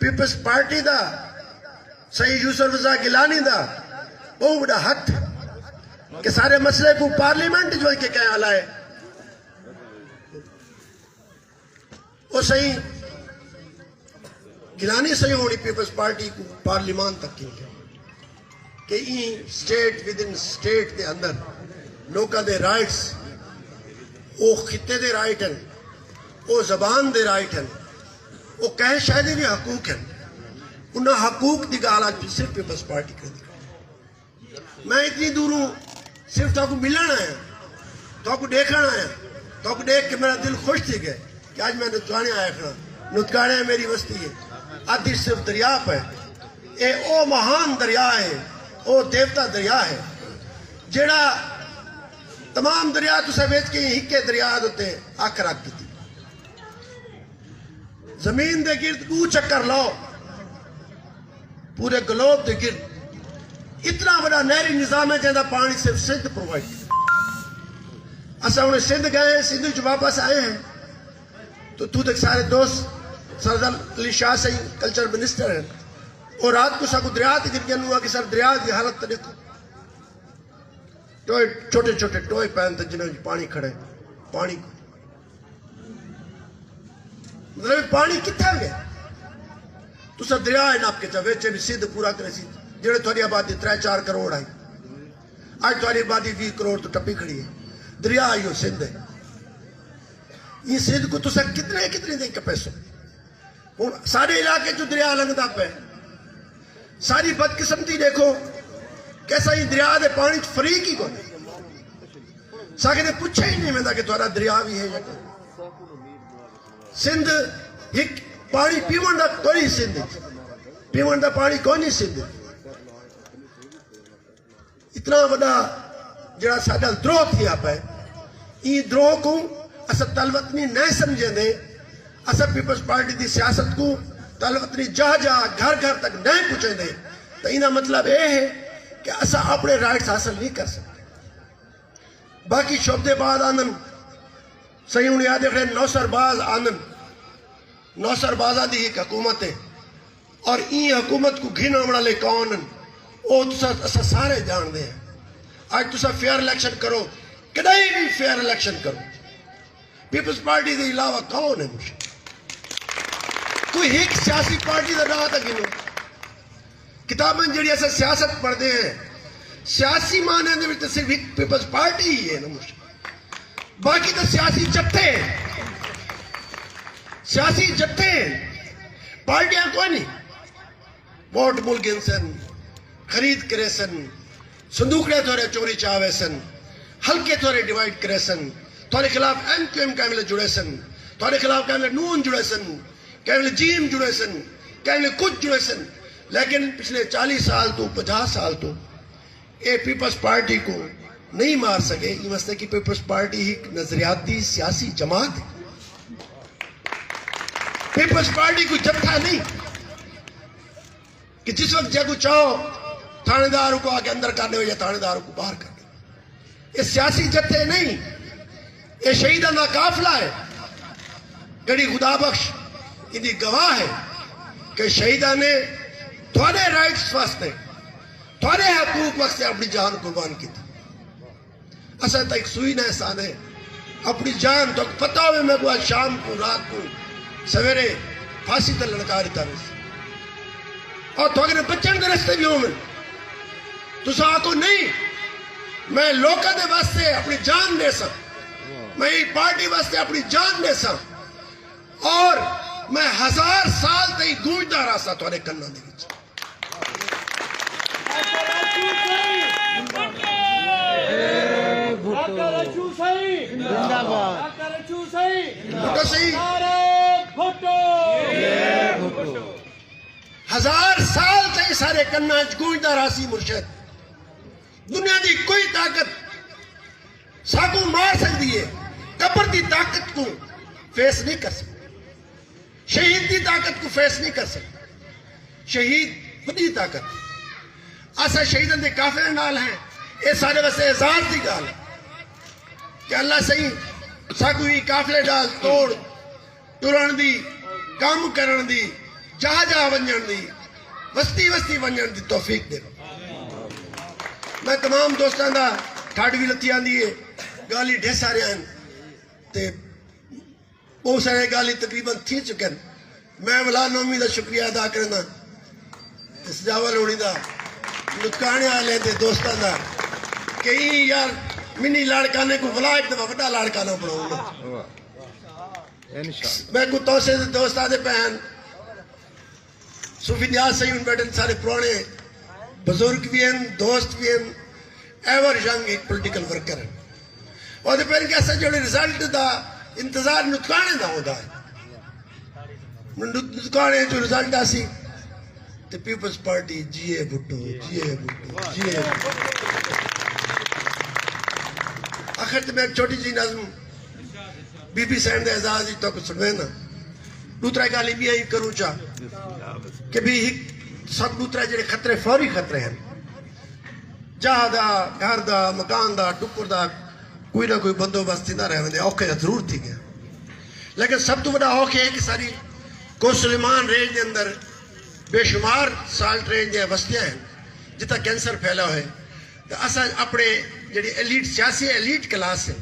Peoples party دا سید یوسف رضا گیلانی دا بہت بڑا حق کہ سارے مسئلے کو پارلیمنٹ جو کہ کہیں آلائے وہ صحیح گیلانی صحیح ہونی پیپلز پارٹی کو پارلیمان تک کی کہ an state within state دے اندر لوکاں دے رائٹس او خطے دے رائٹ ہیں او زبان دے رائٹ ہیں او کہیں شاید بھی حقوق ہیں انہاں حقوق دی گال آج صرف پیپلز پارٹی کر دی میں اتنی دور ہوں صرف تو کو ملنا آیا تو کو دیکھنا آیا تو کو دیکھ کے میرا دل خوش تھی گئے کہ آج میں نتوانے آیا کھڑا نتکانے میری وسطی ہے آدھی صرف دریاب ہے اے او مہان دریا ہے او دیوتا دریا ہے جیڑا تمام دریا تو سویت کے ہکے دریا ہوتے ہیں آکھ رکھ کی زمین دے گرد کو چکر لاؤ پورے گلوب دے گرد اتنا بڑا نہری نظام ہے جہاں پانی صرف سندھ پرووائڈ اسا انہیں سندھ گئے سندھ جو واپس آئے ہیں تو تک سارے دوست سردار علی شاہ سے کلچر منسٹر ہیں اور رات کو ساکو دریا تھی گر گیا ہوا کہ سر دریا کی حالت تو دیکھو ٹوئے چھوٹے چھوٹے ٹوئے پہن تھے جنہوں پانی کھڑے پانی کو مطلب پانی کتھا گیا تو سر دریا ہے ناپ کے چاہے بھی سندھ پورا کرے سی جڑے تھوڑی آبادی 3-4 کروڑ آئی آج تھوڑی آبادی 20 کروڑ تو ٹپی کھڑی ہے دریا آئی ہو سندھ ہے یہ سندھ کو تو سر کتنے دیں کے پیسوں سارے علاقے جو دریا لنگتا پہ ساری بدقسمتی دیکھو کیسا یہ دریا دے پانی فریق ہی کو نہیں ساکے نے پوچھا ہی نہیں میں کہ تھوڑا دریا بھی ہے سندھ ایک پانی پیون دا کوئی سندھ پیون دا پانی کوئی نہیں سندھ اتنا بڑا جڑا ساڈا دروہ تھیا پہ یہ دروہ کو اسا تلوطنی نہیں سمجھے دے اسا پیپلز پارٹی دی سیاست کو تلوطنی جہاں گھر گھر تک نہیں پوچھے دے تو انہا مطلب یہ ہے کہ اسا اپنے رائٹس حاصل نہیں کر سکتے باقی شعبے بعد آنن صحیح انہیں یاد رکھے نوسر باز آنن نوسر بازا دی ایک حکومت ہے اور این حکومت کو گھن امڑا لے کونن او اسا سارے جان دے ہیں آج تسا فیئر الیکشن کرو کدائی بھی فیئر الیکشن کرو پیپلز پارٹی دے علاوہ کون ہے مجھے کوئی ایک سیاسی پارٹی دا نہ تک گنو کتابیں جڑی ایسا سیاست پڑھ دے ہیں سیاسی معنی دے تو صرف ایک پیپلز پارٹی ہی ہے نا مجھے باقی تو سیاسی جتھے ہیں سیاسی جتھے ہیں پارٹیاں کوئی نہیں ووٹ مل گن سن خرید کرے سن صندوقڑے تھوڑے چوری چاہوے سن ہلکے تھوڑے ڈیوائیڈ کرے سن تھوڑے خلاف ایم کیو ایم کیملے جڑے سن تھوڑے خلاف کیملے نون جڑے سن کیملے جیم جڑے سن کیملے کچھ جڑے سن لیکن پچھلے 40 سال تو 50 سال تو اے پیپلز پارٹی کو نہیں مار سکے یہ مسئلہ کہ پیپلز پارٹی ایک نظریاتی سیاسی جماعت ہے پیپلز پارٹی کو جتھا نہیں کہ جس وقت جگہ چاہو تھانے داروں کو آگے اندر کرنے ہو یا تھانے داروں کو باہر کرنے ہو یہ سیاسی جتھے نہیں یہ شہیدان کا قافلہ ہے گڑی خدا بخش ان گواہ ہے کہ شہیدان نے تھوڑے رائٹس واسطے تھوڑے حقوق واسطے اپنی جان قربان کی تھی اصل تک سوئی نہ احسان ہے اپنی جان تو پتہ ہوئے میں کو آج شام کو رات کو سویرے پھانسی تے لڑکا رہتا ہے اور تو اگر بچن دے رستے بھی ہوں تو سا کو نہیں میں لوکا دے واسطے اپنی جان دے سا میں پارٹی واسطے اپنی جان دے سا اور میں 1000 سال تے گونجدا رہا سا تھوڑے کناں دے وچ ہزار سال تے سارے کناں وچ گونجدا رہا سی مرشد دنیا دی کوئی طاقت ساکو مار سکتی ہے قبر دی طاقت کو فیس نہیں کر سکتی شہید دی طاقت کو فیس نہیں کر سکتی شہید خودی طاقت ایسا شہیدان دے کافر نال ہیں یہ سارے واسطے اعزاز دی گال ہے کہ اللہ صحیح ساکو ہی کافلے ڈال توڑ ٹرن دی کام کرن دی جہاں جہاں ونجن دی وستی وستی ونجن دی توفیق دے. میں تمام دوستان دا ٹھاڈ بھی لتی آندی ہے گالی ڈھے سارے ہیں تے بہت سارے گالی تقریباً تھی چکن. میں ولا نومی دا شکریہ ادا کرنا سجاول ہونی دا نکانے آلے دے دوستان دا کئی یار منی لاڑکانے کو ولا ایک دفعہ وڈا لاڑکانہ بڑھاؤں گا. میں کو توسے دے دوستان دے پہن صوفی نیاز سہی ان بیٹھن سارے پرانے بزرگ بھی ہیں دوست بھی ہیں ایور ینگ ایک پولیٹیکل ورکر ہیں اور دے پہن کیسا جوڑے رزلٹ دا انتظار نتکانے دا ہوتا ہے. نتکانے جو رزلٹ آسی تے پیپلز پارٹی جیے بھٹو جیے بھٹو جیے بھٹو. آخر تے میں ایک چھوٹی جی نظم بی بی سینڈ دے اعزاز ہی تو کچھ سنوے نا دوترا گالی بھی آئی کروں چاہ کہ بھی سب دوترا جڑے خطرے فوری خطرے ہیں جہاں دا گھر دا مکان دا ٹکر دا کوئی نہ کوئی بندوبستی نہ رہے ہوندے اوکے ضرور تھی گیا. لیکن سب تو بڑا اوکے ہے کہ ساری کو سلیمان رینج دے اندر بے شمار سالٹ رینج دے وستیاں ہیں جتا کینسر پھیلا ہوئے. تو اسا اپنے جڑی ایلیٹ سیاسی ایلیٹ کلاس ہے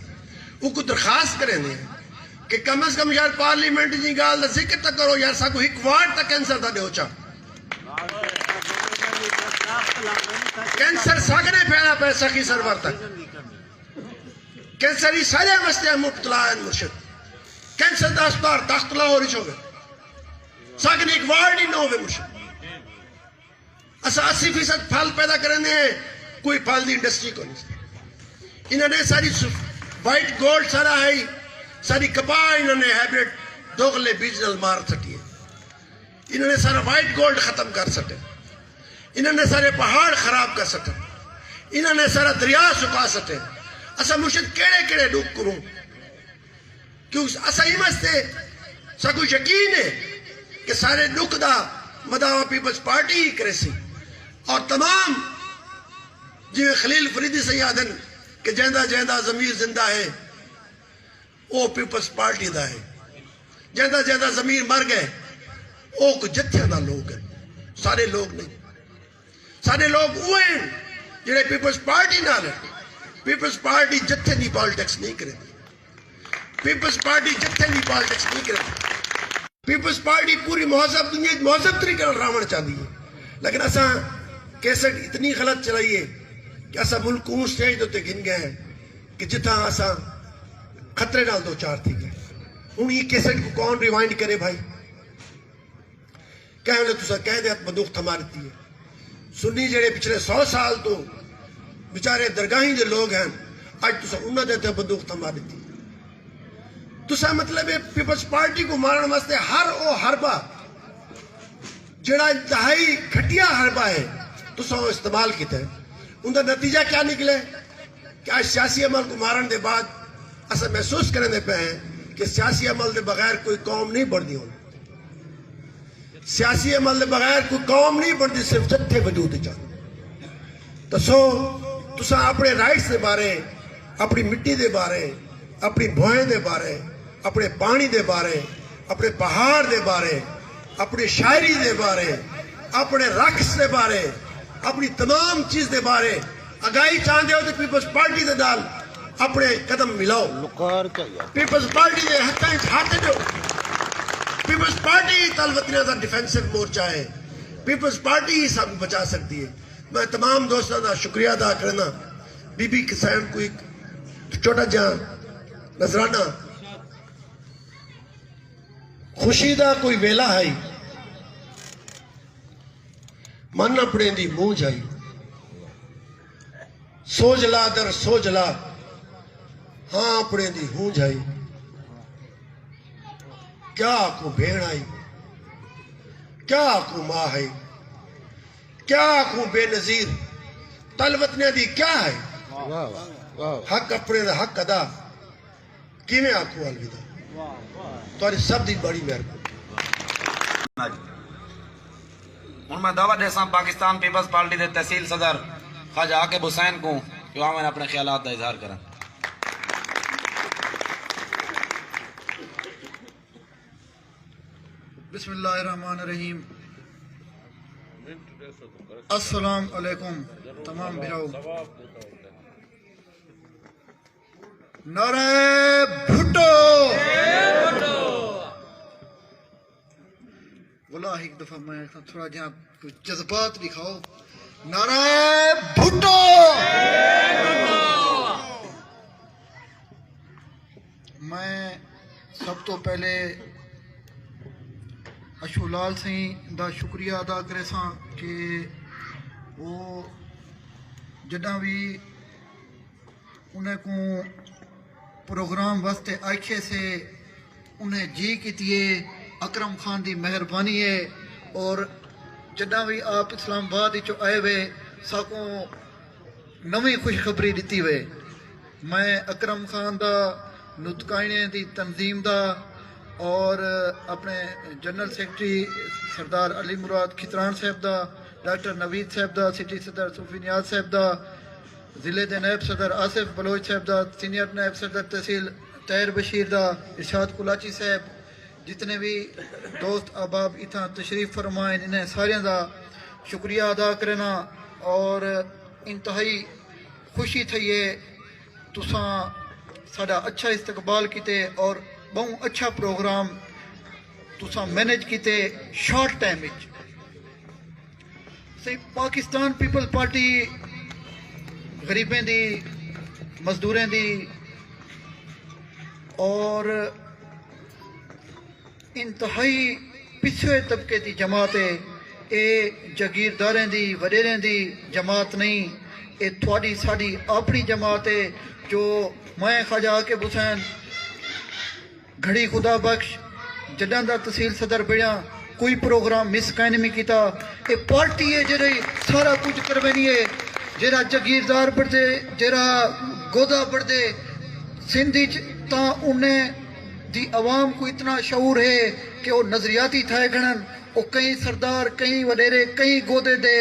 وہ کو درخواست کریں دے کہ کم از کم یار پارلیمنٹ جی گال دا ذکر تک کرو یار ساکو ایک وارڈ تک کینسر دا دے ہوچا. کینسر ساکنے پھیلا پہ سخی سرور تک کینسر ہی سارے وستیاں مبتلا ہیں مرشد. کینسر دا اسپار تخت لاہور ہی گئے ساکنے ایک وارڈ ہی نہ ہوئے مرشد. اسا 80% پھل پیدا کرنے ہیں کوئی پھل دی انڈسٹری کو نہیں. انہوں نے ساری وائٹ گولڈ سارا ہے ساری کپاہ انہوں نے ہیبریڈ دوغلے بیجنل مار سٹی ہے. انہوں نے سارا وائٹ گولڈ ختم کر سکے. انہوں نے سارے پہاڑ خراب کر سکے. انہوں نے سارا دریا سکا سکے. اسا مرشد کیڑے کیڑے ڈوک کروں کیونکہ اسا ہی مستے ساکو یقین ہے کہ سارے ڈوک دا مداوع پیپلز پارٹی ہی کرے سی. اور تمام جی خلیل فریدی سے یادن کہ جیندہ جیندہ ضمیر زندہ ہے وہ پیپلز پارٹی دا ہے. جیندہ جیندہ ضمیر مر گئے وہ کو جتھے دا لوگ ہیں سارے لوگ نہیں. سارے لوگ ہوئے ہیں جنہیں پیپلز پارٹی نہ لیں. پیپلز پارٹی جتھے نہیں پالیٹکس نہیں کرے. پیپلز پارٹی جتھے نہیں پالیٹکس نہیں کرے. پیپلز پارٹی پوری مہذب دنیا مہذب طریقے راوڑ چاہتی ہے. لیکن اسا کیسٹ اتنی غلط چلائیے کہ اسا ملک اون سٹیج دوتے گن گئے ہیں کہ جتھا اسا خطرے نال دو چار تھی گئے. ان یہ کیسٹ کو کون ریوائنڈ کرے بھائی کہنے لے تسا کہہ دے بندوق تھما دیتی ہے. سنی جڑے پچھلے 100 سال تو بیچارے درگاہیں دے لوگ ہیں آج تسا انہوں نے بندوق تھما دیتی. تسا مطلب ہے پیپلز پارٹی کو مارن واسطے ہر او حربہ جڑا انتہائی گھٹیا حربہ ہے تسا وہ استعمال کیتا ہے. ان کا نتیجہ کیا نکلے کہ آج سیاسی عمل کو مارن دے بعد اسا محسوس کرنے پہ ہیں کہ سیاسی عمل دے بغیر کوئی قوم نہیں بڑھتی ہوں. سیاسی عمل دے بغیر کوئی قوم نہیں بڑھتی صرف جتھے وجود چاہتے. تو سو تسا اپنے رائٹس دے بارے اپنی مٹی دے بارے اپنی بھوئیں دے بارے اپنے پانی دے بارے اپنے پہاڑ دے بارے اپنی شاعری دے بارے اپنے رقص دے بارے اپنی تمام چیز دے بارے آگاہی چاہتے ہو تو پیپلز پارٹی دے نال اپنے قدم ملاؤ. پیپلز پارٹی دے ہاتھ جو پیپلز پارٹی طالبتیاں دا ڈیفینسو مورچہ ہے. پیپلز پارٹی ہی سب بچا سکتی ہے. میں تمام دوستوں کا شکریہ ادا کرنا. بی بی کسان کو ایک چھوٹا جہاں نظرانہ خوشی دا کوئی ویلا ہے من اپنے دی منہ جائی سوجلا در سوجلا ہاں اپنے دی ہوں جائی کیا کو بھیڑ آئی کیا کو ماں ہے کیا کو بے نظیر طلبتنے دی کیا ہے حق اپنے دا حق ادا کیویں آکھو الوداع. تاری سب دی بڑی مہربانی. ہوں میں دعوت دیسا پاکستان پیپلز پارٹی دے تحصیل صدر خواجہ عاقب حسین کو کہ وہاں میں اپنے خیالات کا اظہار کریں. بسم اللہ الرحمن الرحیم. السلام علیکم تمام بھراؤ. نعرہ بھٹو. واللہ ایک دفعہ میں تھوڑا جہاں کچھ جذبات دکھاؤ. نعرہ بھٹو. میں سب تو پہلے اشو لال سائیں دا شکریہ ادا کرے ساں کہ وہ جداں بھی انہیں کو پروگرام واسطے آئیکھے سے انہیں جی کیتیے. اکرم خان دی مہربانی ہے. اور جداں بھی آپ اسلام آباد چو آئے ہوئے ساکوں نویں خوشخبری دیتی ہوئے. میں اکرم خان دا نطقائنے دی تنظیم دا اور اپنے جنرل سیکرٹری سردار علی مراد کھتران صاحب دا, ڈاکٹر نوید صاحب دا, سٹی صدر صوفی نیاز صاحب دا, ضلع دے نائب صدر آصف بلوچ صاحب دا, سینئر نائب صدر تحصیل طاہر بشیر دا, ارشاد کلاچی صاحب, جتنے بھی دوست احباب اتھاں تشریف فرمائیں انہیں سارے دا شکریہ ادا کرنا. اور انتہائی خوشی تھئیے تساں ساڈا اچھا استقبال کیتے اور بہت اچھا پروگرام تساں مینج کیتے شارٹ ٹائم وچ. پاکستان پیپل پارٹی غریبیں دی, مزدوریں دی اور انتہائی پچھڑے طبقے دی جماعت ہے. اے جاگیرداریں دی وڈیریں دی جماعت نہیں, اے تھوڑی ساڈی اپنی جماعت ہے. جو میں خواجہ عاقب حسین گھڑی خدا بخش جڈاں دا تحصیل صدر بڑھیا کوئی پروگرام مس کہیں نہیں کیتا. اے پارٹی ہے جڑی سارا کچھ کروینی ہے. جڑا جاگیردار بڑھدے, جڑا گودا بڑھدے سندھ تا انہیں دی عوام کو اتنا شعور ہے کہ وہ نظریاتی تھائے گھنن. وہ کئی سردار, کئی وڈیرے, کئی گودے دے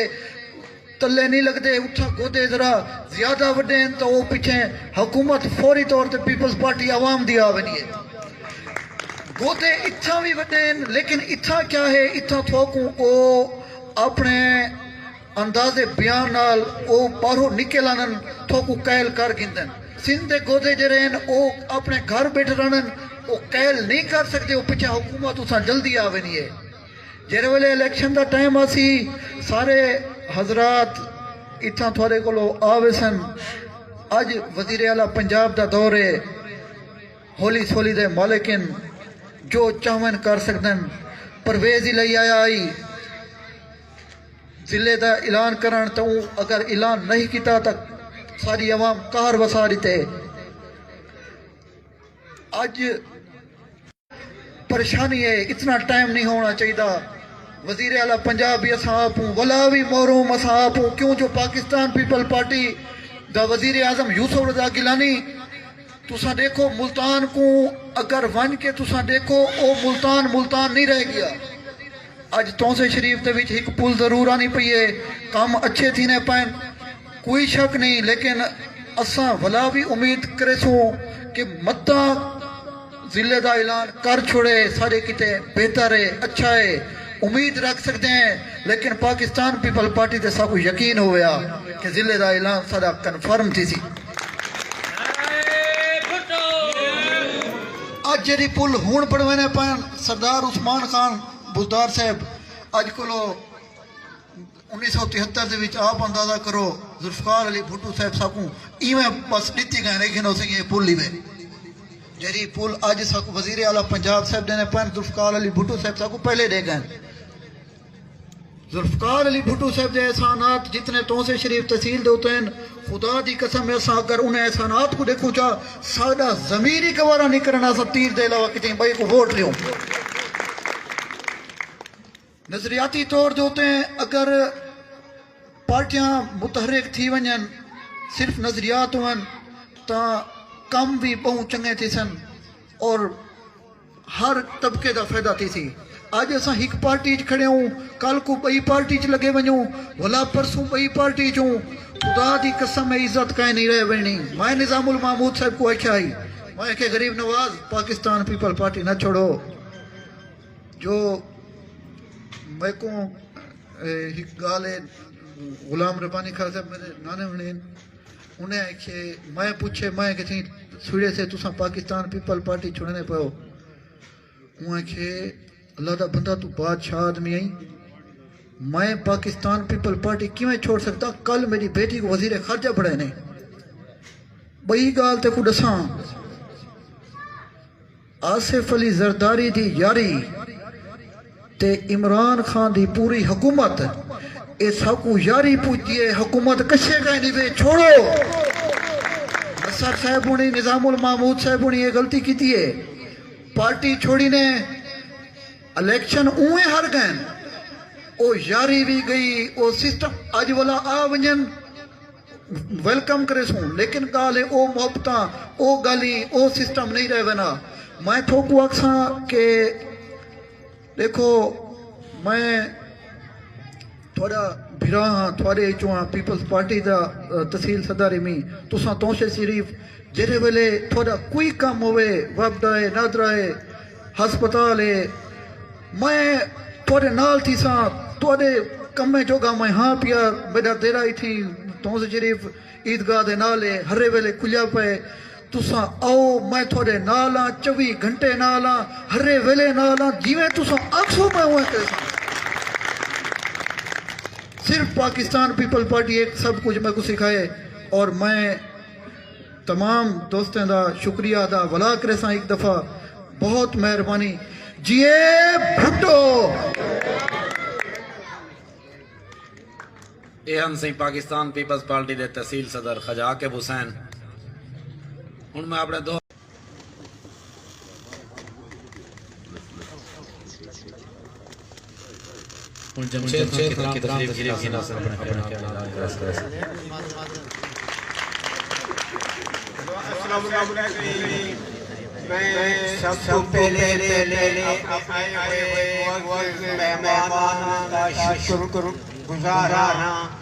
تلے نہیں لگتے. اتھا گودے ذرا زیادہ وڈے ہیں تو وہ پیچھے حکومت فوری طور تے پیپلز پارٹی عوام دی آونی ہے. گودے اتھا بھی وڈے ہیں لیکن اتھا کیا ہے, اتھا تھوکوں او اپنے انداز بیان نال او باہروں نکل آنن تھوکوں قیل کر گندن. سندھ دے گودے جڑے ہیں او اپنے گھر بیٹھ رہنن, وہ قیل نہیں کر سکتے. وہ پیچھے حکومت اتھا جلدی آونی ہے. جہرے ویلے الیکشن دا ٹائم آسی سارے حضرات اتھا تھوڑے کولو آوے سن. اج وزیر اعلیٰ پنجاب دا دور ہے. ہولی سولی دے مالکن جو چاہون کر سکدن. پرویز ہی لئی آیا آئی ضلع دا اعلان کرن تو اگر اعلان نہیں کیتا تک ساری عوام کار وسا دیتے. آج پریشانی ہے, اتنا ٹائم نہیں ہونا چاہیے. وزیر اعلیٰ پنجاب بھی اساں آپ ہوں, ولاوی محروم اساں آپ ہوں. کیوں جو پاکستان پیپل پارٹی دا وزیر اعظم یوسف رضا گیلانی تساں دیکھو ملتان کو اگر ون کے تساں دیکھو او ملتان نہیں رہ گیا. اج تونسے شریف دے وچ ایک پل ضرور آنی پئی ہے, کام اچھے تھینے پائن کوئی شک نہیں. لیکن اساں ولا بھی امید کرے سوں کہ مدہ ضلع دا اعلان کر چھوڑے سارے کتے بہتر ہے, اچھا ہے, امید رکھ سکتے ہیں. لیکن پاکستان پیپل پارٹی تے سا کو یقین ہویا کہ ضلع دا اعلان سارا کنفرم تھی سی. آج جڑی پل ہون پڑھوینے پائن سردار عثمان خان بزدار صاحب اج کلو 1973 دے وچ آپ اندازہ کرو ذوالفقار علی بھٹو صاحب ساکوں ایویں بس ڈیتی گئے لیکن اسے یہ پل ہی میں جڑی پل اج ساکوں وزیر اعلیٰ پنجاب صاحب دینے پائن ذوالفقار علی بھٹو صاحب ساکوں پہلے دے گئے. ذوالفقار علی بھٹو صاحب دے احسانات جتنے تونسے شریف تحصیل دے ہوتے ہیں خدا دی قسم ایسا اگر انہیں احسانات کو دیکھو چاہ سادہ ضمیری گوارا نہیں کرنا سا تیر دے علاوہ کتیں بھائی کو ووٹ لیوں. نظریاتی طور دے ہوتے ہیں اگر پارٹیاں متحرک تھی ونجن صرف نظریات ہوئن تا کم بھی بہت چنگے تھی سن اور ہر طبقے دا فائدہ تھی سی. آج ایسا ایک پارٹی چ کھڑے ہوں, کل کو بئی پارٹی چ لگے ونجوں, ولا پرسوں بئی پارٹی چوں. خدا دی قسم میں عزت کہیں نہیں رہے ونی. میں نظام المحمود صاحب کو اچھا ہی میں کہ غریب نواز پاکستان پیپل پارٹی نہ چھوڑو. جو میں کو ایک گال ہے غلام ربانی خان صاحب میرے نانے ہونے انہیں کہ میں پوچھے میں کہ تھی سوڑے سے تساں پاکستان پیپل پارٹی چھوڑنے پہو انہیں کہ اللہ دا بندہ تو بادشاہ آدمی آئی میں پاکستان پیپل پارٹی کیوں چھوڑ سکتا کل میری بیٹی کو وزیر خارجہ بڑھے نے بئی گال تے کو دساں آصف علی زرداری دی یاری تے عمران خان دی پوری حکومت اس کو یاری پوچھتی ہے حکومت کشے گئے نہیں بے چھوڑو نصر صاحب نے نظام المحمود صاحب نے یہ غلطی کی تھی ہے پارٹی چھوڑی نے الیکشن اوہیں ہر گئے او یاری بھی گئی او سسٹم آج والا آ ونجن ویلکم کرے سوں لیکن گالے او محبتاں او گالی او سسٹم نہیں رہے ونا میں تھوکو اکساں کہ دیکھو میں تھوڑا بھرا ہاں تھوڑے چواں پیپلز پارٹی دا تحصیل صدر میں تساں توشے شریف جہے ویلے تھوڑا کوئی کام ہوئے وابدہ ہے نادرہ ہے ہسپتال ہے میں تھوڑے نال تھی ساں تھوڑے کم میں جوگا میں ہاں پیا میرا دیرہ ہی تھی توشے شریف عیدگاہ دے نالے ہرے ویلے کھلیا پہ تساں آؤ میں تھوڑے نالاں 24 گھنٹے نالاں ہرے ویلے نالاں جیویں تساں آکسو میں ہوئے کیسا صرف پاکستان پیپل پارٹی ایک سب کچھ میں کو سکھائے اور میں تمام دوستیں دا شکریہ دا ولا کرے ساں ایک دفعہ بہت مہربانی جیے بھٹو ایہن سی پاکستان پیپلز پارٹی دے تحصیل صدر خواجہ عاقب حسین ہن میں اپنے دو جمشید خان کی تشریف گیری کی ناصر اپنے خیال السلام علیکم میں سب سے پہلے اپنے مہمانوں کا شکر گزار ہوں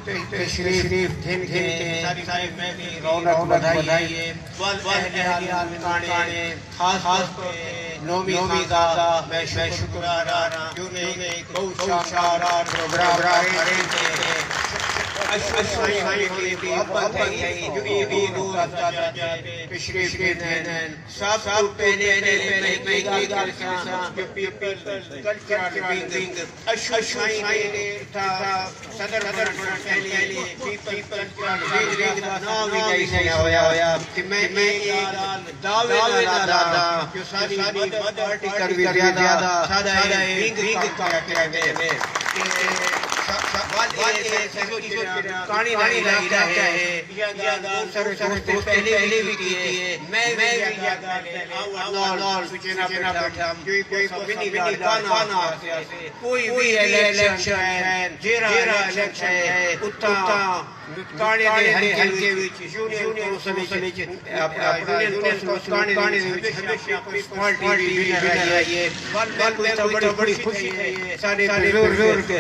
تشریف دن کے ساری میں رونق بدھائی ہے والدہ خاص نومی دادا میں شکر گزار ہوں جو نے بہت سارا پروگرام ارینج تشریف دینے سب پہلے میں صدر ہویا کہ میں دعوے دادا جو ساری پارٹی کر بھی زیادہ سادہ رنگ کہانی نہیں لگتا ہے سر پہلے بھی کی ہے میں کوئی بھی الیکشن جیرا الیکشن ہے اتنا کہانی دے ہلکے وچ یونین کہانی دے پارٹی بھی رہی ہے بڑی خوشی ہے سارے بزرگ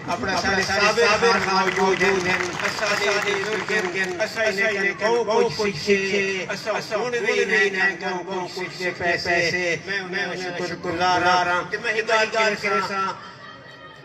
اپنا سابق موجود ہیں بہت کچھ سیکھے بھی نہیں بہت کچھ پیسے میں شکر گزار ہوں کہ میں ہدایت کرساں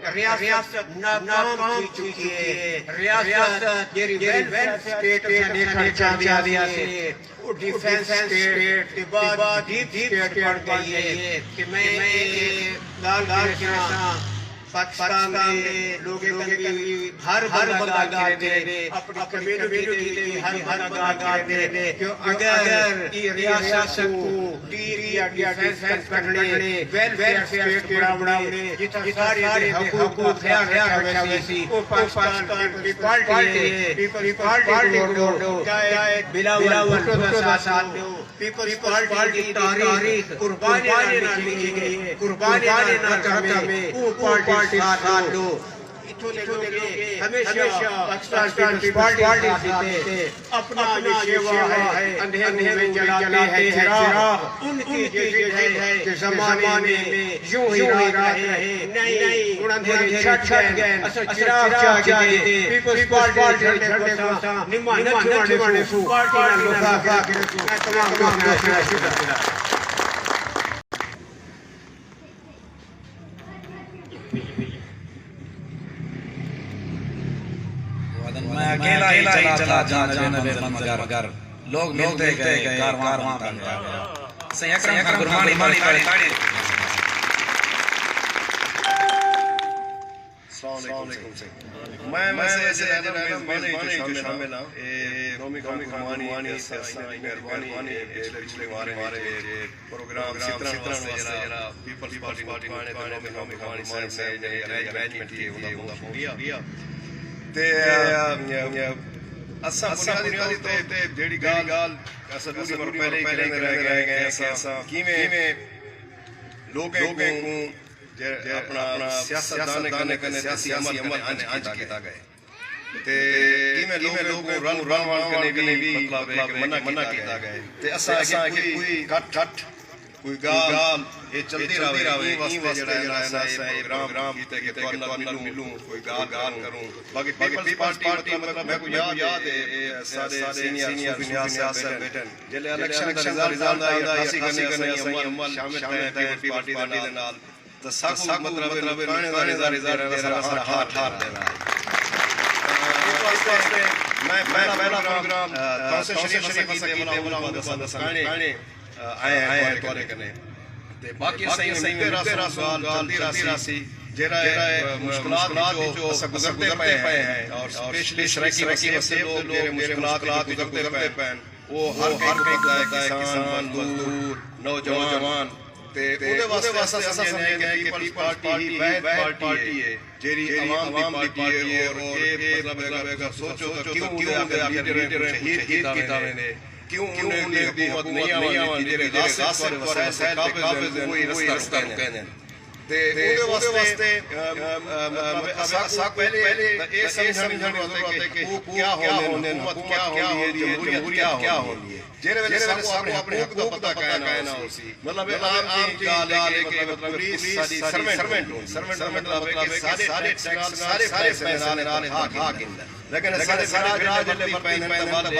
ریاست ناکام چکی ہے ریاست جیری ویلفیئر سٹیٹ سے چاہدیا سے ڈیفینس سٹیٹ کے بعد ڈیپ سٹیٹ پڑ گئی ہے کہ میں لال کرساں پاکستان میں لوگوں کی ہر بندہ دے اپنی کمیونٹی دے ہر بندہ دے کہ اگر یہ ریاست کو ڈیفینس کرنے ویلفیئر سٹیٹ کے بڑھانے جتنا سارے حقوق خیال رکھا ویسی وہ پاکستان کی پارٹی ہے پیپلز پارٹی کو چاہے بلاول بھٹو ساتھ ہو پیپلز پارٹی کی تاریخ قربانی نہ لکھی گئی ہے قربانی نہ کرتا میں وہ پارٹی ساتھ لو ہمیشہ پاکستان کی پارٹی سے اپنا شیوا ہے اندھیرے میں جلاتے ہیں چراغ ان کی جد ہے زمانے میں یوں ہی رہے نہیں اندھیرے چھٹ گئے چراغ چاہتے پیپلز پارٹی جھنڈے کو نمان نچوانے سو پارٹی نہ لوکا تمام میں اکیلا ہی چلا جانب منظر مگر لوگ ملتے گئے کارواں بنتا گیا سید اکرم خان گرمانی السلام علیکم سے میں ایسے میزبانی جو شامل ہاں نومی خان گرمانی سے مہربانی پچھلے ہمارے پروگرام سترن واسطے جڑا پیپلز پارٹی نے نومی خان گرمانی صاحب نے ارینجمنٹ کی انہاں بہت شکریہ تے اساں بنیادی طور تے جیڑی گال اساں دوسری بار پہلے ہی کرے رہ گئے اساں کیویں لوگوں کو اپنا سیاستدان کنے سیاسی عمل انج کیتا گئے تے کیویں لوگوں رن کنے بھی مطلب منع کیتا گئے تے اساں کہ کوئی کٹ کوئی گال اے چلدی رہے این واسطے جڑا ہے پروگرام کیتے کہ تواڈے ملوں کوئی گال کروں باقی پیپلز پارٹی مطلب میں کو یاد ہے سارے سینئر سیاست بیٹھن جلے الیکشن دا رزلٹ آیا اسی کنے عمل شامل تھے پیپلز پارٹی دے نال تو سب مطلب کانے دا رزلٹ ہار دے رہا ہے میں پہلا پروگرام تاسے شریف کیتے مولا محمد کانے آئے ہیں تواڈے کنے تے باقی صحیح تیرا سوال جلدی راسی جڑا مشکلات جو گزرتے پئے ہیں اور اسپیشلی سرائکی واسطے لوگ میرے مشکلات گزرتے پئے ہیں وہ ہر کوئی کہتا ہے کسان مزدور نوجوان تے اودے واسطے اساں سمجھنے ہیں کہ پیپلز پارٹی ہی واحد پارٹی ہے جیڑی عوام دی پارٹی ہے اور مطلب اگر سوچو تو کیوں لیڈر شہید کیتا نے کیوں انہیں حکومت نہیں آوانی جیڑے غاصب وسائل قابض ہیں وہی رستہ رکھیں تے اودے واسطے مطلب اساں پہلے یہ سمجھنے ضرورت ہے کہ حقوق کیا ہونے حکومت کیا ہونی ہے جمہوریت کیا ہونی ہے جیرے ویلے ساکو اپنے حقوق دا کہنا ہو سی مطلب عام جی گال ہے کہ مطلب پولیس ساری سرونٹ مطلب ہے کہ سارے ٹیکس سارے پیسے نال حق لیکن سارے براج جلے پہنے مطلب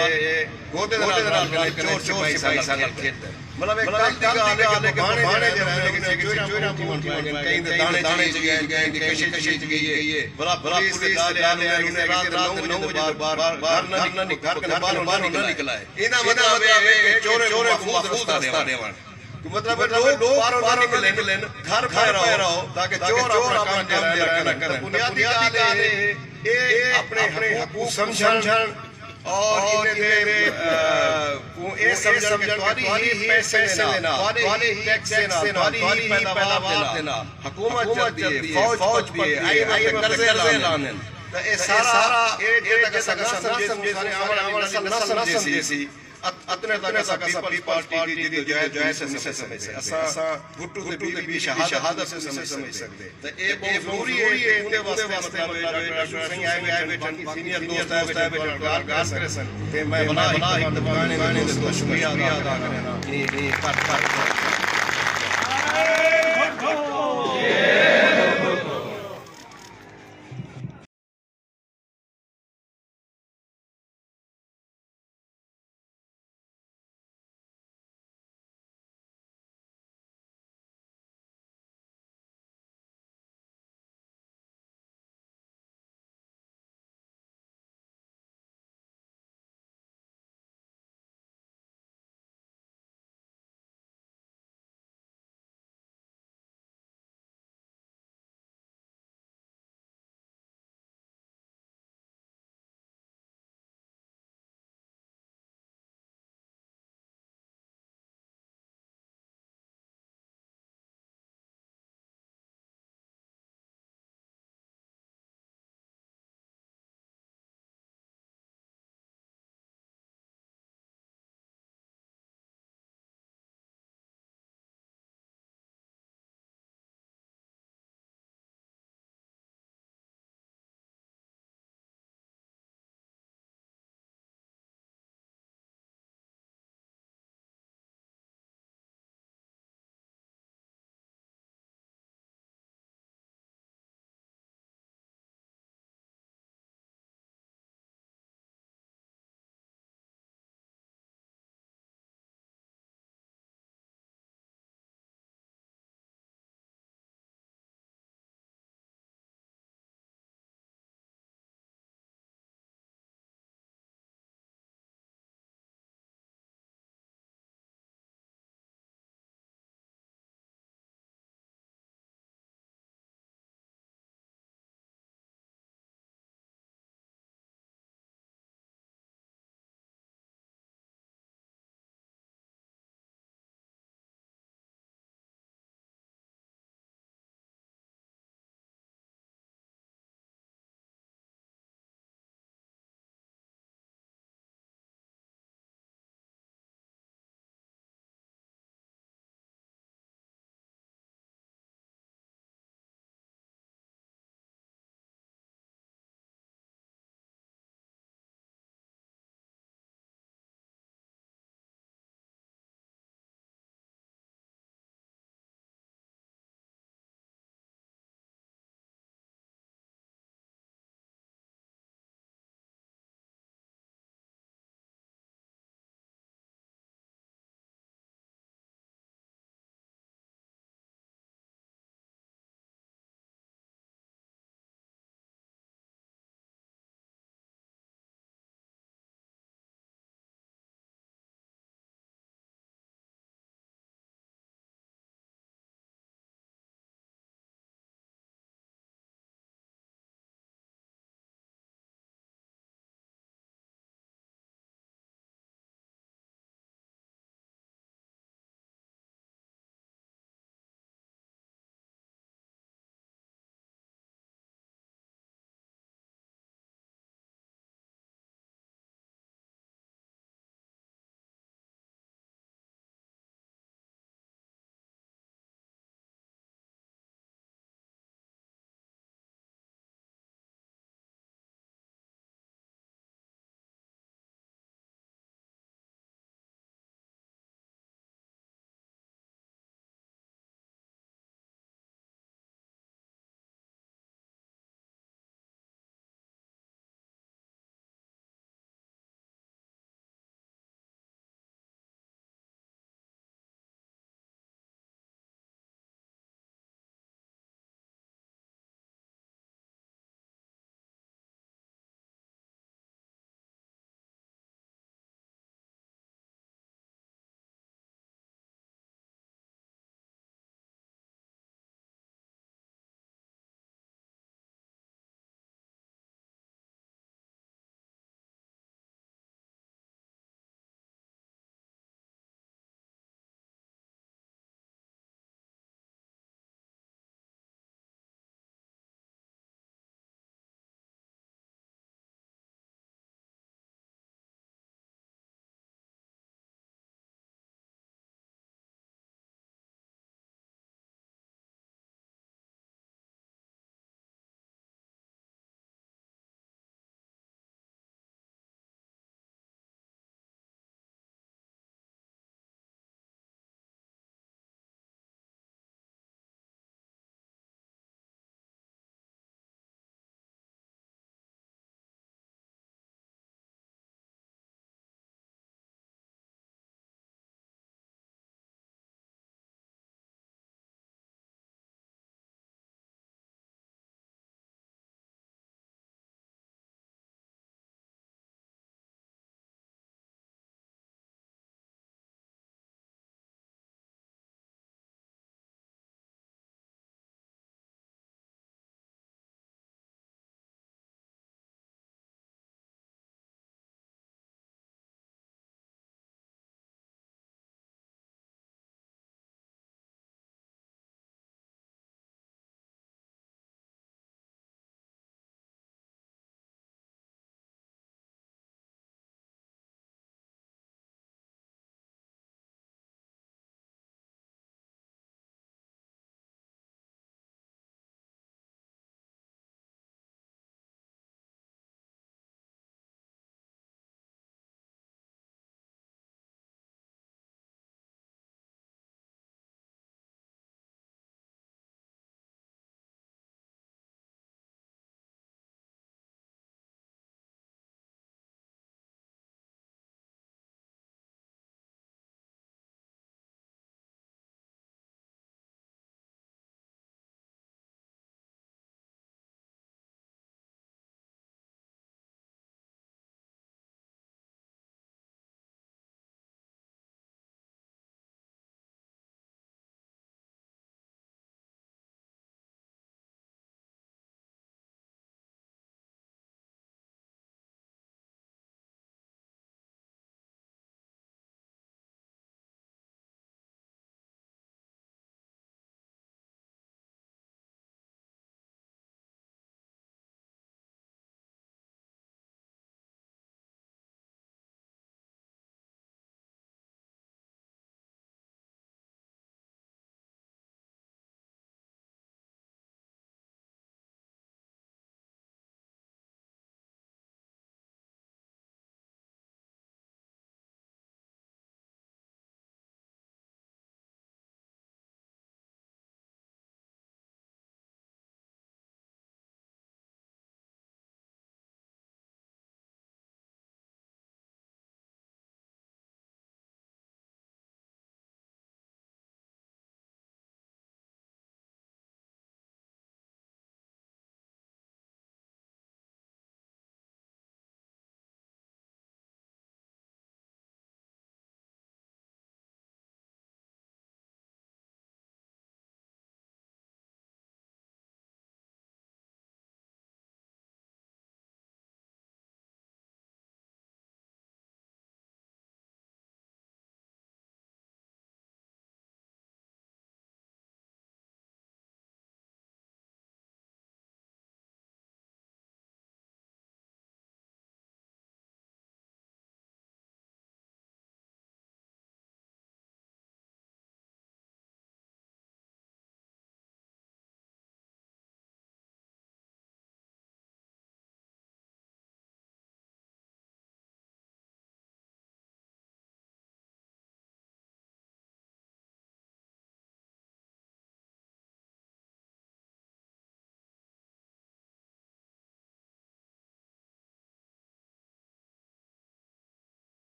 گودے نال چور پیسہ نال کھیت مطلب ایک گال ہے کہ بانے جو ہے لیکن چوریاں کہیں دانے چ گئے کشے چ گئی ہے بلا پولیس دال ہے رات 9 بجے بار گھر کے باہر نہ نکلا ہے اینا مطلب ہے کہ چورے کو رستہ دیوان مطلب لوگ باہر نکلیں گھر پہ رہو تاکہ چور اپنا کام نہ کریں بنیادی گال ہے یہ اپنے حقوق سمجھن اور انہیں اے سمجھن تواڈی ہی پیسے دینا تواڈی ہی ٹیکس دینا تواڈی ہی پیداوار دینا حکومت چلتی ہے فوج بھی ہے آئی قرضے لانن تو اے سارا اے تک سمجھے نہ سمجھے سی اتنے تک پیپلز پارٹی دی جو ہے سمجھے اساں بھٹو دے بھی شہادت سے سمجھ سکتے تو اے بہت ضروری ہے اودے واسطے ڈاکٹر سنگھ آئے بیٹھن سینئر دوست آئے بیٹھن گار کرے سن تے میں بلا اتفاقانے دے شکریہ ادا کرنا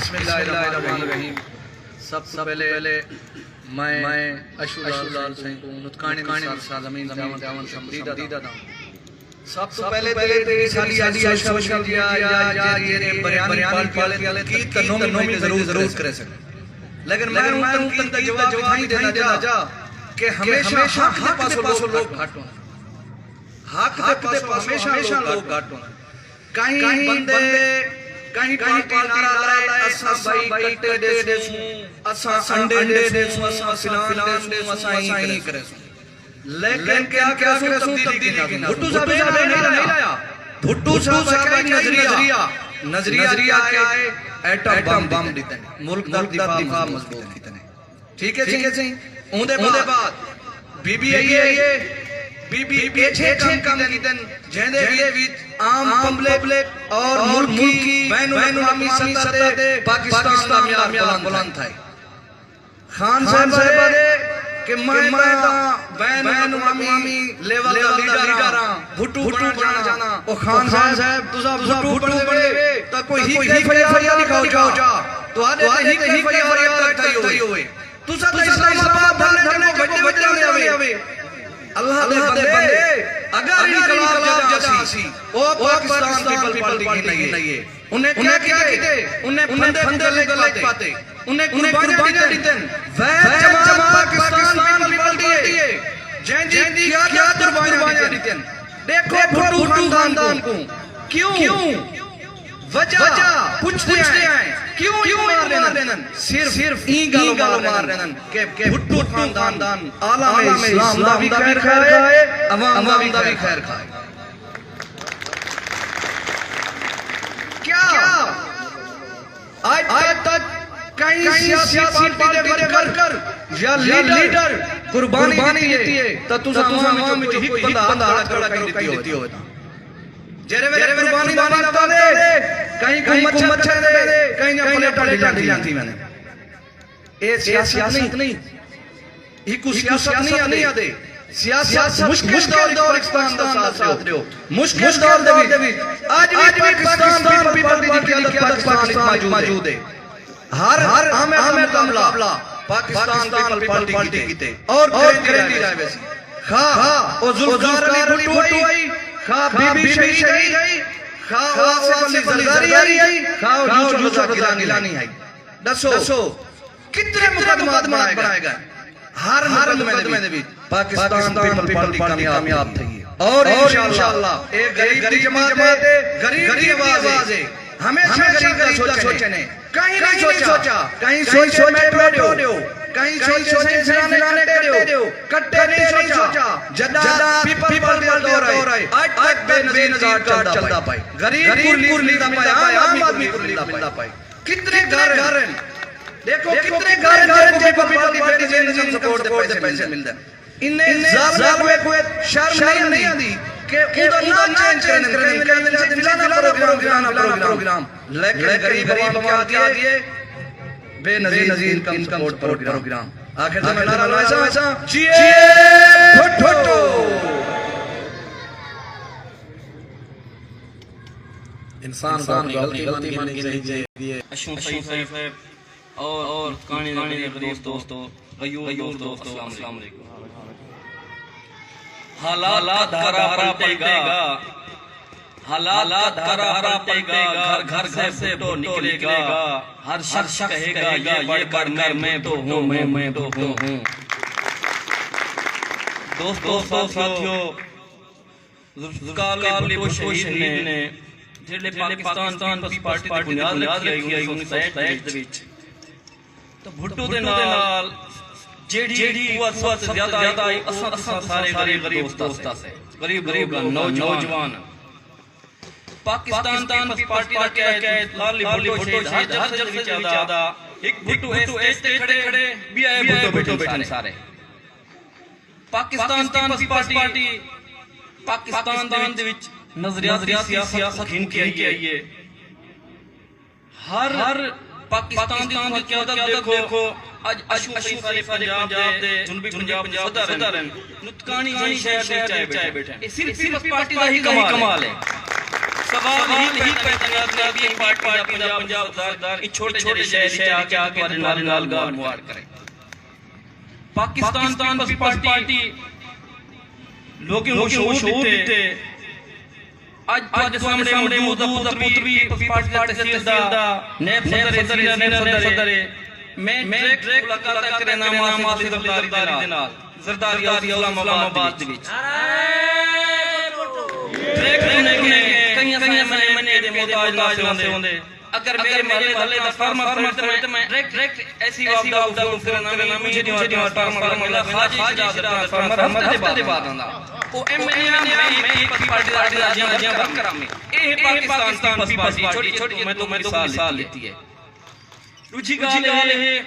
بسم اللہ الرحمن الرحیم. سب سے پہلے میں اشور لال سنگھ کو نتکانی سرزمین جاون شمدیدہ تھا. سب سے پہلے تیری سالی سوشل میڈیا یا یہ بیانی پالے کی تنومی ضرور کرے سکتے. لیکن میں ان کا جواب نہیں دینا جا کہ ہمیشہ حق کے پاس لوگ گھاٹوں حق کے پاس ہمیشہ لوگ گھاٹوں. کہیں بندے کہیں پارٹی نعرہ لائے اساں بھائی کٹے دے سوں اساں انڈے دے سوں اساں فلان دے سوں اساں ہی کرے سوں. لیکن کیا کرے سوں تبدیلی کی بھٹو صاحب نہیں لایا. بھٹو صاحب کا نظریہ کیا ہے؟ ایٹم بم دیتے ہیں ملک دا دفاع مضبوط دیتے ہیں. ٹھیک ہے جی. اون دے بعد بی بی بی چھے کام کیتے ہیں جہندے وچ عام پبلک اور ملکی بین الاقوامی سطح تے پاکستان دا معیار بلند تھا. خان صاحب دے کہ میں بین الاقوامی لیول دا لیڈر ہاں بھٹو بنا جانا. او خان صاحب تساں بھٹو بنے تا کوئی ہی فریاد دکھاؤ جا تو آدے ہی فریاد تھئی ہوئے تساں تے اسلام آباد بھرنے کو بچے ہوئے. اللہ دے بندے اگر انقلاب جدا سی او پاکستان پیپل پارٹی کی نہیں ہے. انہیں کیا کیتے انہیں پھندے لگ پاتے انہیں قربانیاں دیتیں. وے جماعت پاکستان پیپل پارٹی ہے جن دی کیا قربانیاں دیتیں. دیکھو بھٹو خاندان کو کیوں وجہ پوچھتے ہیں کیوں مار دینا صرف این گالو مار دینا کہ بھٹو خاندان عالم اسلام دا بھی خیر کھائے عوام دا بھی خیر کھائے. کیا آج تک کہیں سیاسی پارٹی دے ورکر یا لیڈر قربانی دیتی ہے تو تساں عوام وچ ایک بندہ کھڑا کر دیتی ہو جڑے ویلے قربانی دا دے کہیں مچھر دے کہیں پلیٹاں ڈھیلاں تھی میں نے. اے سیاست نہیں یہ کو سیاست نہیں آدے. سیاست مشکل دور پاکستان دا ساتھ دیو مشکل دور دے وچ اج بھی پاکستان پیپل پارٹی دی قیادت پاکستان موجود ہے. ہر احمد مقابلہ پاکستان پیپل پارٹی کیتے اور کرندی رہے ویسی. خواہ او ذوالفقار علی بھٹو آئی خواہ بی بی شہید آئی خواہ آصف علی زرداری آئی خواہ یوسف رضا گیلانی آئی. دسو کتنے مقدمات بنائے گئے. ہر مقدمے دے وچ پاکستان پیپل پارٹی کامیاب تھی ہے اور انشاءاللہ ایک غریب دی جماعت ہے غریب کی آواز ہے. ہمیشہ غریب دا سوچنے کہیں نہیں سوچا کہیں سوچے میٹرو دیو کہیں سوچے سیلانے دیو کٹے نہیں سوچا جدا پیپل پارٹی دور آئے آج تک بے نظیر نظار چلتا پائی غریب پور لیدہ پائی عام آدمی پور لیدہ پائی. کتنے گھر ہیں دیکھو کتنے گھر ہیں جے پیپل پارٹی سے نظام سپورٹ دے پیسے مل دیں. انہیں ظالم کوئی شرم نہیں آدھی کہ ادھر نہ چینج کرنے فلانا پروگرام لیکن غریب عوام کیا دیئے بے نظیر کم سپورٹ پروگرام. آخر میں نعرہ ایسا جیے بھٹو. انسان کو غلطی مانی چاہیے. اشون صحیح اور کہانی دوستو غیور دوستو السلام علیکم. حالات دھارا پلٹے گا حالات دھارا پلٹے گا گھر سے بھٹو نکلے گا ہر شخص کہے گا یہ بڑھ کر میں تو ہوں میں تو ہوں. دوستو ساتھیو ذوالفقار علی بھٹو شہید نے جڑے پاکستان پیپلز پارٹی دی بنیاد رکھی آئی 1967 دے وچ تو بھٹو دے نال جیڑی قوت زیادہ آئی اساں سارے غریب دوست سے غریب نوجوان پاکستان پیپلز پارٹی دا کیا ہے لالی بھٹو شہید ہر جلسے وچ آدا ایک بھٹو اسٹیج تے کھڑے بھی آئے بھٹو بیٹھے سارے. پاکستان پیپلز پارٹی پاکستان دے وچ نظریاتی سیاست ہن کی آئی ہے. ہر پاکستان دی قیادت دیکھو اج اشوف علی پنجاب دے جنوبی پنجاب صدر ہیں نتکانی شہر دے چائے بیٹھے ہیں. صرف پارٹی دا ہی کمال ہے. سوال ہی پیدا کرتا ہے کہ پارٹی دا پنجاب سردار اس چھوٹے چھوٹے شہر کے آ کے نال گال موار کرے. پاکستان پیپلز پارٹی لوگوں کو شعور دیتے آج تواڈے سامنے موجود پوتری پیپلز پارٹی دا نیب صدر میں ڈائریکٹ ملاقات کرنا معاصر زرداری دے نال زرداری اسلام آباد دے وچ ڈائریکٹ نے کئی منے دے محتاج نہ ہوندے اگر میرے محلے دا فارمر تے میں ڈائریکٹ ایسی واپدا کرنا مجھے نہیں فارمر ملا خاجی شجاعت فارمر ہم ہفتے دے بعد آندا او ایم اے میں پارٹی دا جیاں کرامی اے پاکستان پیپلز پارٹی چھوٹی میں تو مثال لیتی ہے. دوسری گل ہے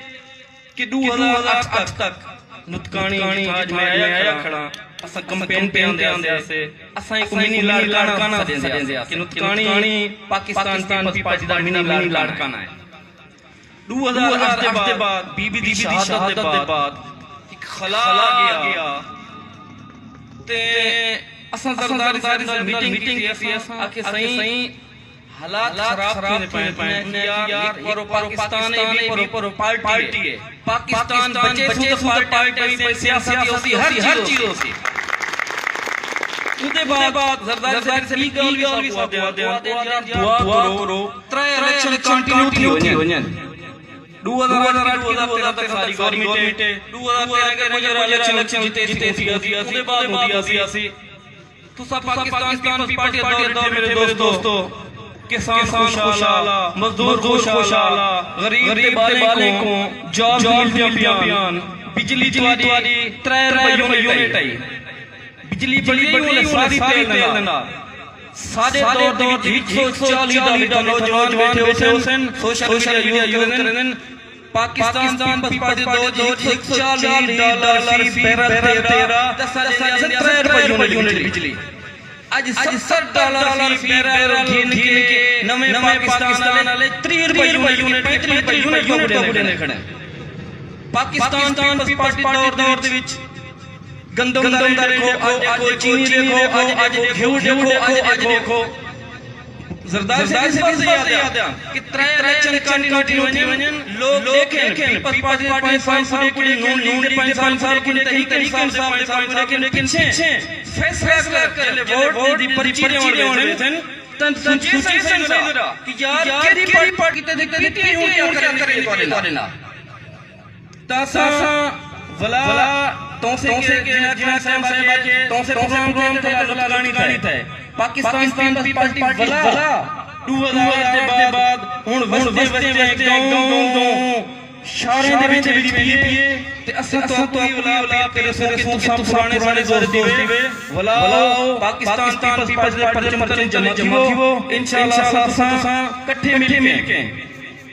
کہ 2008 تک نتکانی تاج میں آیا کھڑا اسا کمپین پہ آندے سے اسا ایک منی لاڑکانہ دیندے کہ نتکانی پاکستان پیپلز پارٹی دا منی لاڑکانہ ہے. 2008 دے بعد بی بی دی شہادت دے بعد ایک خلا گیا تے اسا زرداری صاحب میٹنگ کی سی اسا کہ صحیح حالات خراب تھے پورو پاکستان بھی پورو پارٹی ہے پاکستان بچے سود پارٹی سیاست ہوتی ہر چیز ہوتی. اودے بعد زرداری صاحب سے گل صاحب دعا کرو ترے الیکشن کنٹینیو تھی ونجن 2013 تک ساری گورنمنٹ 2013 کے مجرا الیکشن جیتے سی اودے بعد مودی سی تو سب پاکستان پیپلز پارٹی دور میرے دوستو کسان خوشحالا مزدور خوشحالا غریب والے کو جاب ملتی بیان بجلی تواری 3 روپے یونٹ آئی بجلی بڑی بڑی ساری تیل نہ سادے دور دی 140 دا نوجوان بیٹھے حسین سوشل میڈیا یوز کرن پاکستان پیپلز پارٹی دو $140 فی پیرا 3 روپے یونٹ بجلی آج $70 فی بیرل گھن کے نویں پاکستان والے 3 روپے یونٹ 35 یونٹ کو بڑے کھڑے پاکستان پیپلز پارٹی دور دے وچ گندم دا دیکھو آج چینی دیکھو آج گھیو دیکھو زرداری صاحب سے یاد ہے کہ 3 الیکشن کنٹینیو ونجن لوگ لیکن پیپلز پارٹی 5 سال کو نون لیگ 5 سال کو تحریک انصاف 5 سال لیکن پیچھے فیصلہ کر لے ووٹ دی پرچی ہونے تن سوچی سے ذرا کہ یار کیڑی پارٹی تے کتنی ہو کیا کرے تواڈے نال تاسا ولا تو سے کہ جنا صاحب کے تو سے پروگرام تے لگانی تے پاکستان پیپلز پارٹی ولا 2000 دے بعد ہن وستے گاؤں شہراں دے وچ پی تے اساں تو ولا تیرے سو سب پرانے دوست دیوے ولا پاکستان پیپلز پارٹی جمع تھیو انشاءاللہ اساں کٹھے مل کے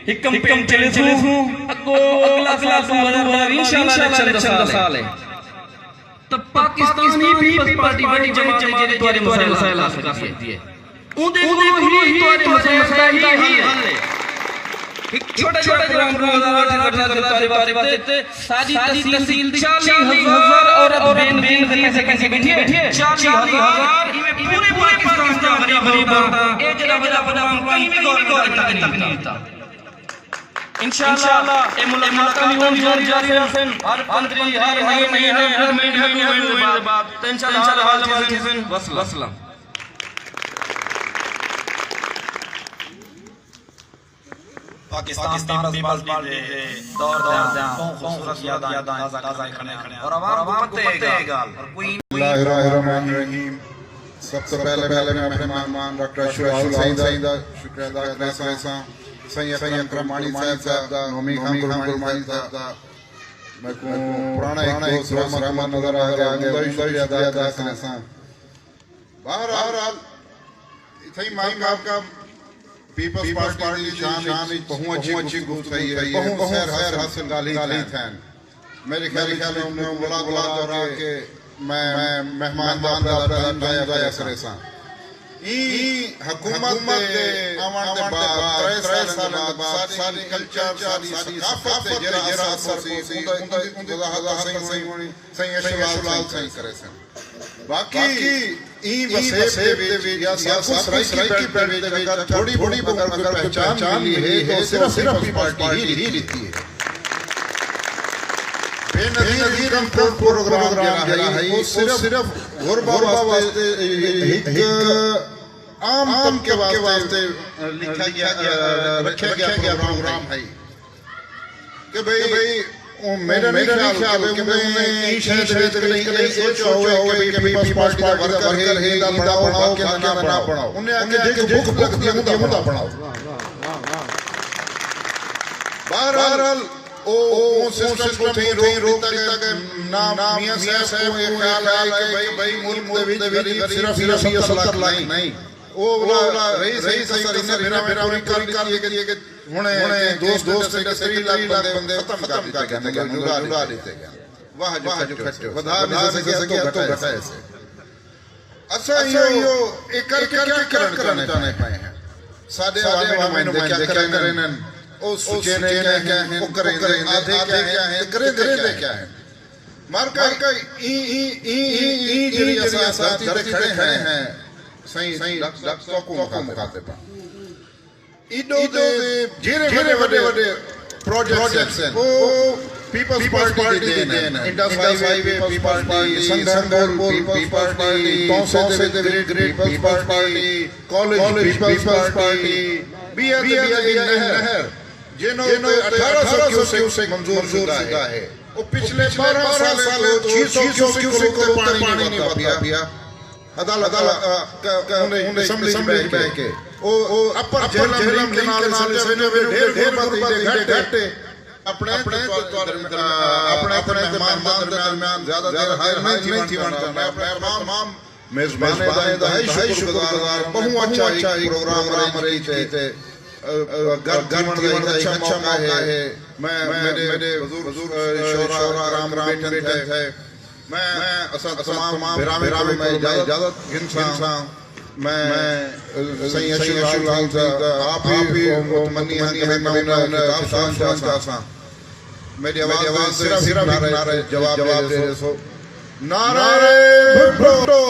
ایک کمپین چلے سو اگلا سال 2012 انشاءاللہ الیکشن سال ہے تو پاکستانی پیپلز پارٹی بڑی جماعت جڑی تواڈے مسائل حل کر سکتی ہے اون دے ہی تواڈے مسائل دا ہی حل ہے. ایک چھوٹا پروگرام 2018 واسطے ساری تحصیل 40,000 عورت بین ذریعے سے کیسے بیٹھی ہے 40,000 پورے پاکستان دا غریب اے جڑا بڑا پروگرام کہیں بھی گورنمنٹ تک نہیں ہوتا انشاءاللہ اے ملاقات بھی جاری رہن ہر 15 ہر مہینے ہر مہینے بعد انشاءاللہ حاضر حسین وسلام. پاکستان پیپلز پارٹی دور دور خوبصورت یاداں تازہ کھڑے اور عوام کو پتہ ہے گال کوئی اللہ الرحمن الرحیم. سب سے پہلے میں اپنے مہمان ڈاکٹر شعیب سعید شکریہ ادا کرتا ہوں سید اکرم مانی صاحب دا نومی خان گرمانی صاحب دا میں کو پرانا ایک دوست رحمت نظر آ گیا ہے شکریہ ادا کرتا ہوں. بہرحال اتھائی مائنگ آپ کا پیپلز پارٹی دی شان پہنچی گفتگی ہے بہت خیر حاصل گالی تھین میرے خیال میں ملا دورا کہ میں مہمان دا ضائع کرے سا ای حکومت دے آوان دے بعد 3 سال بعد ساری کلچر ساری ثقافت جڑا اثر سی اون وضاحت صحیح ہونی صحیح اشلال صحیح کرے سن. باقی این وسیب دے وچ یا ساکو سرائکی بیلٹ دے وچ تھوڑی بڑی اگر پہچان ملی ہے تو صرف پیپلز پارٹی ہی لیتی ہے بے نظیر کنٹرول پروگرام جڑا ہے وہ صرف غربا واسطے ایک عام کے واسطے لکھا گیا رکھا گیا پروگرام ہے کہ بھئی میرا نہیں خیال ہے کہ میں شہد ریت نہیں کہیں سوچا ہوئے کہ پیپلز پارٹی کا ورکر ہے دا پڑھاؤ کہ نہ پڑھاؤ انہیں آگے جو بھوک لگتی ہے مدہ پڑھاؤ بہرحال او سسٹم کو تھی روک دیتا کہ نام میاں صاحب کو یہ خیال ہے کہ بھئی ملک دے غریب صرف 70 لاکھ نہیں وہ رئیس نے میرا پوری کر دی کہ انہیں دوست کے 3 لاکھ بندے ختم کر جگا دیتے گئے واہ جو کھٹے ودھا نہیں سکے تو گھٹا ایسے اچھا یہ ایک کر کے کرنا چاہنے پائے ہیں سادے عوامی نمائندے کیا کریں او سوچنے کیا ہیں او کریں آدھے کیا ہیں کریں دے کیا ہیں مارکا جڑی ساتھی کھڑے ہیں صحیح ڈاکٹر کو مخاطب ہیں ایڈو دے جیرے وڈے پروجیکٹس ہیں وہ پیپلز پارٹی دے دین ہیں انڈس ہائی وے پیپلز پارٹی سنگھر پیپلز پارٹی تونسے دے گریٹ پیپلز پارٹی کالج پیپلز پارٹی بی نہر جنہوں 1800 کیوسک منظور شدہ ہے وہ پچھلے 12 سال 600 کیوسک کو پانی نہیں پیا عدالت انہیں اسمبلی میں کے اپر جہلم کنال سے ڈھیر غربت گھٹے اپنے مہمان درمیان زیادہ دیر حائر نہیں تھی وانتا میں اپنے تمام میزبانے دہائی شکر گزار بہو اچھا ہی پروگرام رہی تھے گرد دیوان اچھا موقع ہے میرے حضور شورا رام بیٹھن تھے میں تمام برامی میں اجازت گھنساں میں سید اشو لال صاحب آپ ہی متمنی ہیں کہ میں انہیں کتاب شاہ ساں میری آواز صرف نعرہ جواب دے سو نعرہ بھٹو